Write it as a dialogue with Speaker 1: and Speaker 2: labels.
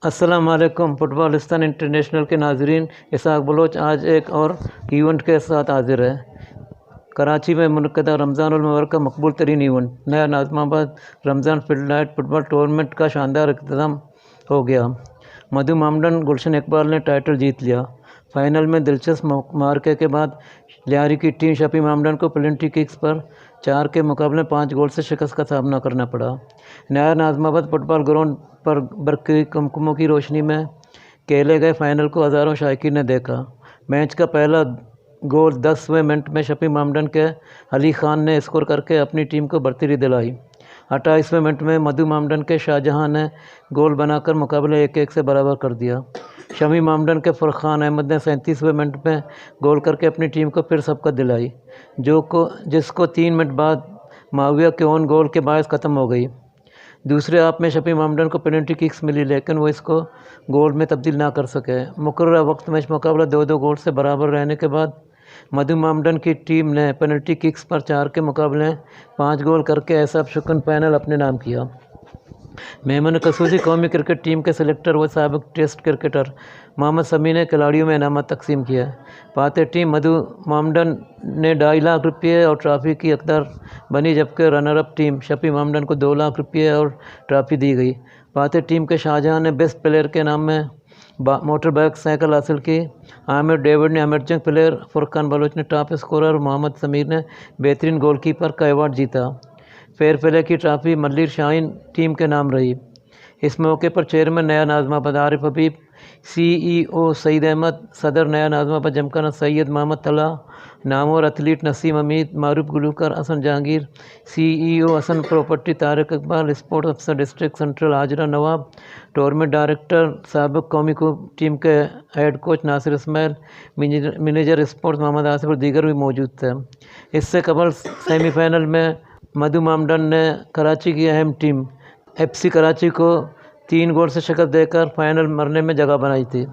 Speaker 1: अस्सलाम वालेकुम। फुटबॉलिस्तान इंटरनेशनल के नाजरीन, इसाक बलोच आज एक और इवेंट के साथ हाजिर है। कराची में मुनक़दा रमज़ानुल मुबारक का मकबूल तरीन event Naya Nazimabad Ramzan field light football tournament का शानदार इख्तिताम हो गया। मधु मामडन गुलशन इकबाल ने टाइटल जीत लिया। फाइनल में दिलचस्प मार्के के बाद लियारी की टीम शफी मामडन को पेनल्टी किक्स पर 4 के मुकाबले 5 गोल से शिकस्त का सामना करना पड़ा। नया नाज़माबाद फुटबॉल ग्राउंड पर बरक़ी कुमकुमों की रोशनी में खेले गए फाइनल को हज़ारों शायकीन ने देखा। मैच का पहला गोल 10वें मिनट में शफी मामडन के अली खान ने स्कोर करके अपनी टीम को बढ़ती दिलाई। 28वें मिनट में मधु मामडन के शाहजहां ने गोल बनाकर मुकाबले 1-1 से बराबर कर दिया। शमी मामडन के फरखान अहमद ने 37वें मिनट में गोल करके अपनी टीम को फिर सबकत दिलाई, जिसको 3 मिनट बाद माविया के ओन गोल के बायस ख़त्म हो गई। दूसरे हाफ में शफी मामडन को पेनल्टी किक्स मिली, लेकिन वो इसको गोल में तब्दील ना कर सके। मुकर्रर वक्त में मुकाबला 2-2 गोल से बराबर रहने के बाद मधु मामडन की टीम ने पेनल्टी किक्स पर 4 के मुकाबले 5 गोल करके ऐसा शुकन पैनल अपने नाम किया। मेमन कसूसी कौमी क्रिकेट टीम के सेलेक्टर व साबिक टेस्ट क्रिकेटर मोहम्मद समी ने खिलाड़ियों में इनामत तकसीम किया। फातेह टीम मधु मामडन ने 2.5 लाख रुपये और ट्रॉफ़ी की हकदार बनी, जबकि रनर अप टीम शफी मामडन को 2 लाख रुपये और ट्रॉफ़ी दी गई। फातेह टीम के शाहजहां ने बेस्ट प्लेयर के नाम में मोटर बाइक साइकिल हासिल की। आमिर डेविड ने एमर्जिंग प्लेयर, फुरकान बलोच ने टॉप स्कोरर और मोहम्मद समीर ने बेहतरीन गोलकीपर का अवार्ड जीता। फेयर प्ले की ट्रॉफ़ी मल्लिर शाहीन टीम के नाम रही। इस मौके पर चेयरमैन नया नाज़माबाद आरिफ हबीब, CEO सईद अहमद, सदर नया नाज़माबाद जमखाना सैयद मोहम्मद तला, नामवर एथलीट नसीम हमीद, मारूफ गुलूकार Hasan Jahangir, CEO Hasan property Tariq Iqbal, sports अफसर district central Hajra Nawab, tournament director साबिक कौमी टीम के head coach Nasir Ismail, manager sports Mohammad Asif और दीगर भी मौजूद थे। इससे कबल सेमीफाइनल में मधु मामडन ने कराची की अहम टीम FC कराची को 3 गोल से शिकस्त देकर फाइनल मरने में जगह बनाई थी।